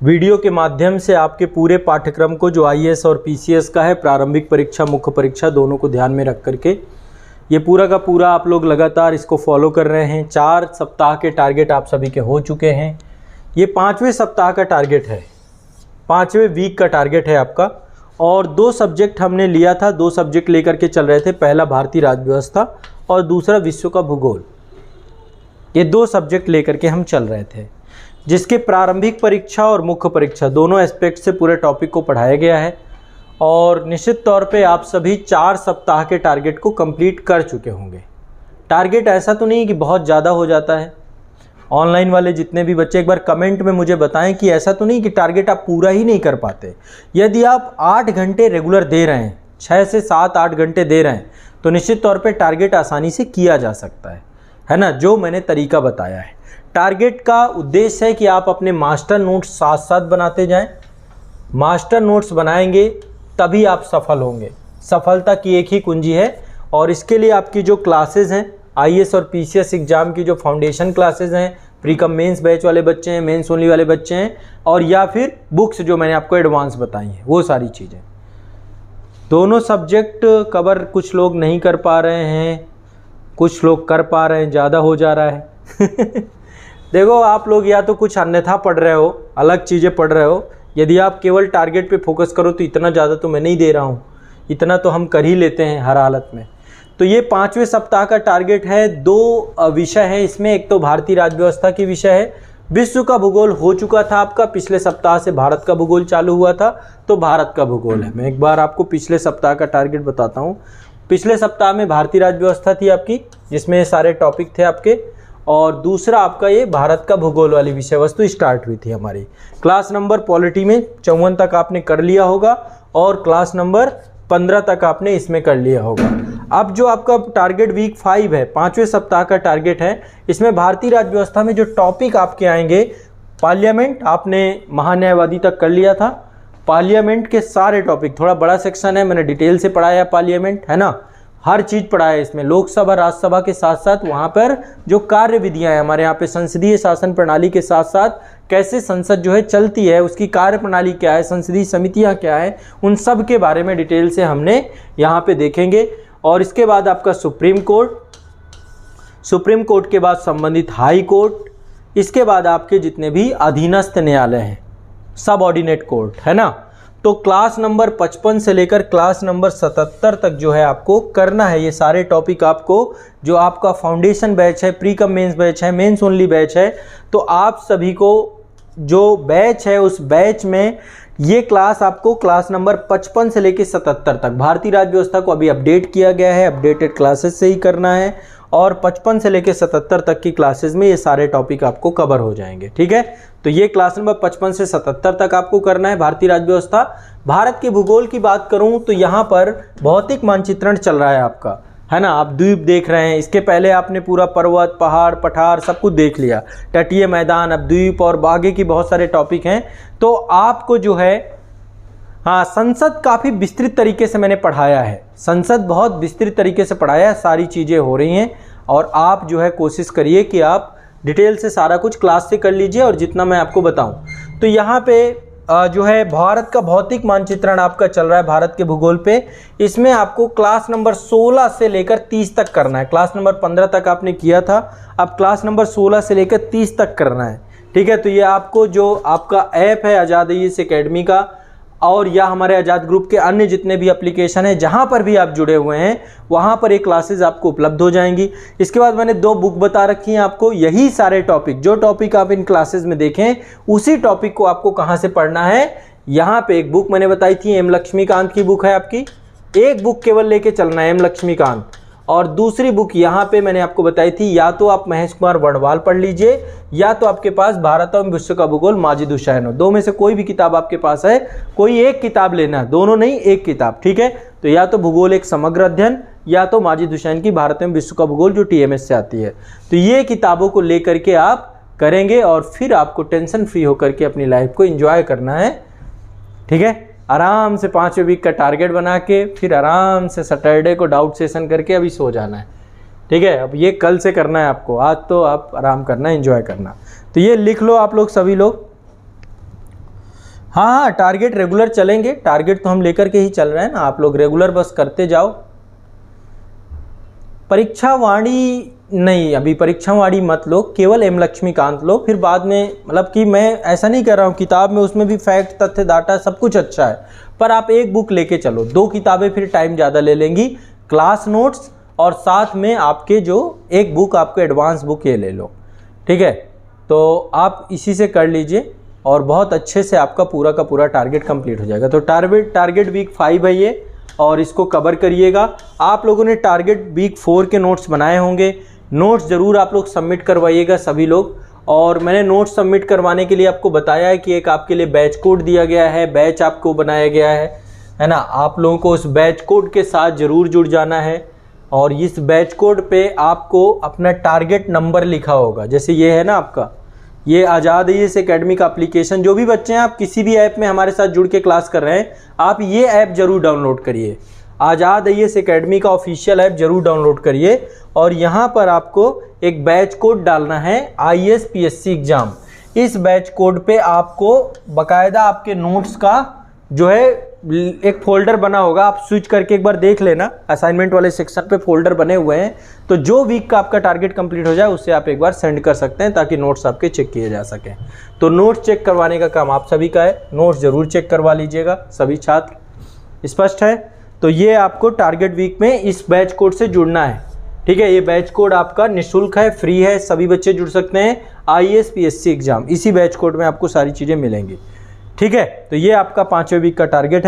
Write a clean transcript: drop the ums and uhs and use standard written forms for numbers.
Video के माध्यम से आपके पूरे पाठ्यक्रम को जो आईएएस और पीसीएस का है, प्रारंभिक परीक्षा मुख्य परीक्षा दोनों को ध्यान में रख करके ये पूरा का पूरा आप लोग लगातार इसको फॉलो कर रहे हैं। 4 सप्ताह के टारगेट आप सभी के हो चुके हैं। ये 5वें सप्ताह का टारगेट है, 5वें वीक का टारगेट है आपका। और 2 सब्जेक्ट हमने लिया था, 2 सब्जेक्ट लेकर के चल रहे थे। पहला भारतीय राज्य व्यवस्था और दूसरा विश्व का भूगोल। ये 2 सब्जेक्ट लेकर के हम चल रहे थे, जिसके प्रारंभिक परीक्षा और मुख्य परीक्षा दोनों एस्पेक्ट से पूरे टॉपिक को पढ़ाया गया है। और निश्चित तौर पे आप सभी 4 सप्ताह के टारगेट को कंप्लीट कर चुके होंगे। टारगेट ऐसा तो नहीं कि बहुत ज़्यादा हो जाता है। ऑनलाइन वाले जितने भी बच्चे एक बार कमेंट में मुझे बताएं कि ऐसा तो नहीं कि टारगेट आप पूरा ही नहीं कर पाते। यदि आप 8 घंटे रेगुलर दे रहे हैं, 6 से 7-8 घंटे दे रहे हैं, तो निश्चित तौर पे टारगेट आसानी से किया जा सकता है ना, जो मैंने तरीका बताया है। टारगेट का उद्देश्य है कि आप अपने मास्टर नोट्स साथ साथ बनाते जाएं। मास्टर नोट्स बनाएंगे तभी आप सफल होंगे। सफलता की एक ही कुंजी है। और इसके लिए आपकी जो क्लासेस हैं, आईएएस और पीसीएस एग्जाम की जो फाउंडेशन क्लासेस हैं, प्री कम मेंस बैच वाले बच्चे हैं, मेंस ओनली वाले बच्चे हैं, और या फिर बुक्स जो मैंने आपको एडवांस बताई हैं, वो सारी चीज़ें। दोनों सब्जेक्ट कवर कुछ लोग नहीं कर पा रहे हैं, कुछ लोग कर पा रहे हैं, ज़्यादा हो जा रहा है। देखो, आप लोग या तो कुछ अन्यथा पढ़ रहे हो, अलग चीज़ें पढ़ रहे हो। यदि आप केवल टारगेट पे फोकस करो तो इतना ज़्यादा तो मैं नहीं दे रहा हूँ, इतना तो हम कर ही लेते हैं हर हालत में। तो ये 5वें सप्ताह का टारगेट है। 2 विषय हैं इसमें। एक तो भारतीय राज्य व्यवस्था की विषय है। विश्व का भूगोल हो चुका था आपका, पिछले सप्ताह से भारत का भूगोल चालू हुआ था, तो भारत का भूगोल है। मैं एक बार आपको पिछले सप्ताह का टारगेट बताता हूँ। पिछले सप्ताह में भारतीय राज्य व्यवस्था थी आपकी, जिसमें सारे टॉपिक थे आपके। और दूसरा आपका ये भारत का भूगोल वाली विषय वस्तु स्टार्ट हुई थी हमारी। क्लास नंबर पॉलिटी में 54 तक आपने कर लिया होगा और क्लास नंबर 15 तक आपने इसमें कर लिया होगा। अब जो आपका टारगेट वीक 5 है, 5वें सप्ताह का टारगेट है, इसमें भारतीय राज्य व्यवस्था में जो टॉपिक आपके आएंगे, पार्लियामेंट आपने महान्यायवादी तक कर लिया था। पार्लियामेंट के सारे टॉपिक, थोड़ा बड़ा सेक्शन है, मैंने डिटेल से पढ़ाया पार्लियामेंट, है ना, हर चीज़ पढ़ा है इसमें। लोकसभा राज्यसभा के साथ साथ वहाँ पर जो कार्य विधियाँ हैं हमारे यहाँ पे, संसदीय शासन प्रणाली के साथ साथ कैसे संसद जो है चलती है, उसकी कार्य प्रणाली क्या है, संसदीय समितियाँ क्या है, उन सब के बारे में डिटेल से हमने यहाँ पे देखेंगे। और इसके बाद आपका सुप्रीम कोर्ट, सुप्रीम कोर्ट के बाद संबंधित हाई कोर्ट, इसके बाद आपके जितने भी अधीनस्थ न्यायालय हैं, सब ऑर्डिनेट कोर्ट, है ना। तो क्लास नंबर 55 से लेकर क्लास नंबर 77 तक जो है आपको करना है ये सारे टॉपिक आपको। जो आपका फाउंडेशन बैच है, प्री कम मेंस बैच है, मेंस ओनली बैच है, तो आप सभी को जो बैच है उस बैच में ये क्लास आपको क्लास नंबर 55 से लेकर 77 तक, भारतीय राज्य व्यवस्था को अभी अपडेट किया गया है, अपडेटेड क्लासेस से ही करना है। और 55 से लेकर 77 तक की क्लासेस में ये सारे टॉपिक आपको कवर हो जाएंगे, ठीक है। तो ये क्लास नंबर 55 से 77 तक आपको करना है भारतीय राज्य व्यवस्था। भारत के भूगोल की बात करूं तो यहाँ पर भौतिक मानचित्रण चल रहा है आपका, है ना। आप द्वीप देख रहे हैं, इसके पहले आपने पूरा पर्वत, पहाड़, पठार सब कुछ देख लिया, तटीय मैदान, अब द्वीप और आगे की बहुत सारे टॉपिक हैं। तो आपको जो है, हाँ, संसद काफ़ी विस्तृत तरीके से मैंने पढ़ाया है, संसद बहुत विस्तृत तरीके से पढ़ाया है, सारी चीज़ें हो रही हैं। और आप जो है कोशिश करिए कि आप डिटेल से सारा कुछ क्लास से कर लीजिए और जितना मैं आपको बताऊं। तो यहाँ पे जो है भारत का भौतिक मानचित्रण आपका चल रहा है भारत के भूगोल पे। इसमें आपको क्लास नंबर 16 से लेकर 30 तक करना है। क्लास नंबर 15 तक आपने किया था, अब क्लास नंबर 16 से लेकर 30 तक करना है, ठीक है। तो ये आपको जो आपका ऐप है आज़ाद आईएएस एकेडमी का, और या हमारे आज़ाद ग्रुप के अन्य जितने भी एप्लीकेशन हैं, जहाँ पर भी आप जुड़े हुए हैं वहाँ पर ये क्लासेस आपको उपलब्ध हो जाएंगी। इसके बाद मैंने 2 बुक बता रखी हैं आपको। यही सारे टॉपिक, जो टॉपिक आप इन क्लासेस में देखें, उसी टॉपिक को आपको कहाँ से पढ़ना है। यहाँ पे एक बुक मैंने बताई थी, एम लक्ष्मीकांत की बुक है आपकी, एक बुक केवल लेके चलना है, एम लक्ष्मीकांत। और दूसरी बुक यहाँ पे मैंने आपको बताई थी, या तो आप महेश कुमार वर्णवाल पढ़ लीजिए, या तो आपके पास भारत और विश्व का भूगोल माजिद हुसैन। 2 में से कोई भी किताब आपके पास है, कोई एक किताब लेना है, दोनों नहीं, एक किताब, ठीक है। तो या तो भूगोल एक समग्र अध्ययन, या तो माजिद हुसैन की भारत में विश्व का भूगोल जो टीएमएस से आती है। तो ये किताबों को लेकर के आप करेंगे और फिर आपको टेंशन फ्री होकर के अपनी लाइफ को एंजॉय करना है, ठीक है। आराम से 5वें वीक का टारगेट बना के फिर आराम से सैटरडे को डाउट सेशन करके अभी सो जाना है, ठीक है। अब ये कल से करना है आपको, आज तो आप आराम करना, एंजॉय करना। तो ये लिख लो आप लोग सभी लोग, हाँ, टारगेट रेगुलर चलेंगे, टारगेट तो हम लेकर के ही चल रहे हैं ना, आप लोग रेगुलर बस करते जाओ। परीक्षा वाणी नहीं, अभी परीक्षा वाणी मत लो, केवल एम लक्ष्मीकांत लो, फिर बाद में, मतलब कि मैं ऐसा नहीं कर रहा हूँ, किताब में उसमें भी फैक्ट, तथ्य, डाटा सब कुछ अच्छा है, पर आप एक बुक लेके चलो, 2 किताबें फिर टाइम ज़्यादा ले लेंगी, क्लास नोट्स और साथ में आपके जो एक बुक आपको एडवांस बुक ये ले लो, ठीक है। तो आप इसी से कर लीजिए और बहुत अच्छे से आपका पूरा का पूरा टारगेट कंप्लीट हो जाएगा। तो टारगेट वीक 5 है ये, और इसको कवर करिएगा। आप लोगों ने टारगेट वीक 4 के नोट्स बनाए होंगे, नोट्स ज़रूर आप लोग सबमिट करवाइएगा सभी लोग। और मैंने नोट्स सबमिट करवाने के लिए आपको बताया है कि एक आपके लिए बैच कोड दिया गया है, बैच आपको बनाया गया है ना। आप लोगों को उस बैच कोड के साथ ज़रूर जुड़ जाना है, और इस बैच कोड पे आपको अपना टारगेट नंबर लिखा होगा, जैसे ये है ना आपका, ये आज़ाद IAS एकेडमी का एप्लीकेशन। जो भी बच्चे हैं, आप किसी भी ऐप में हमारे साथ जुड़ के क्लास कर रहे हैं, आप ये ऐप ज़रूर डाउनलोड करिए, आज़ाद IAS एकेडमी का ऑफिशियल ऐप ज़रूर डाउनलोड करिए। और यहाँ पर आपको एक बैच कोड डालना है IAS PSC एग्ज़ाम। इस बैच कोड पे आपको बाकायदा आपके नोट्स का जो है एक फोल्डर बना होगा, आप स्विच करके एक बार देख लेना, असाइनमेंट वाले सेक्शन पे फोल्डर बने हुए हैं। तो जो वीक का आपका टारगेट कंप्लीट हो जाए उससे आप एक बार सेंड कर सकते हैं, ताकि नोट्स आपके चेक किए जा सकें। तो नोट्स चेक करवाने का काम आप सभी का है, नोट्स ज़रूर चेक करवा लीजिएगा सभी छात्र, स्पष्ट है। तो ये आपको टारगेट वीक में इस बैच कोड से जुड़ना है, ठीक है। ये बैच कोड आपका निःशुल्क है, फ्री है, सभी बच्चे जुड़ सकते हैं। IAS PSC एग्ज़ाम, इसी बैच कोड में आपको सारी चीज़ें मिलेंगी, ठीक है। तो ये आपका 5वें वीक का टारगेट है।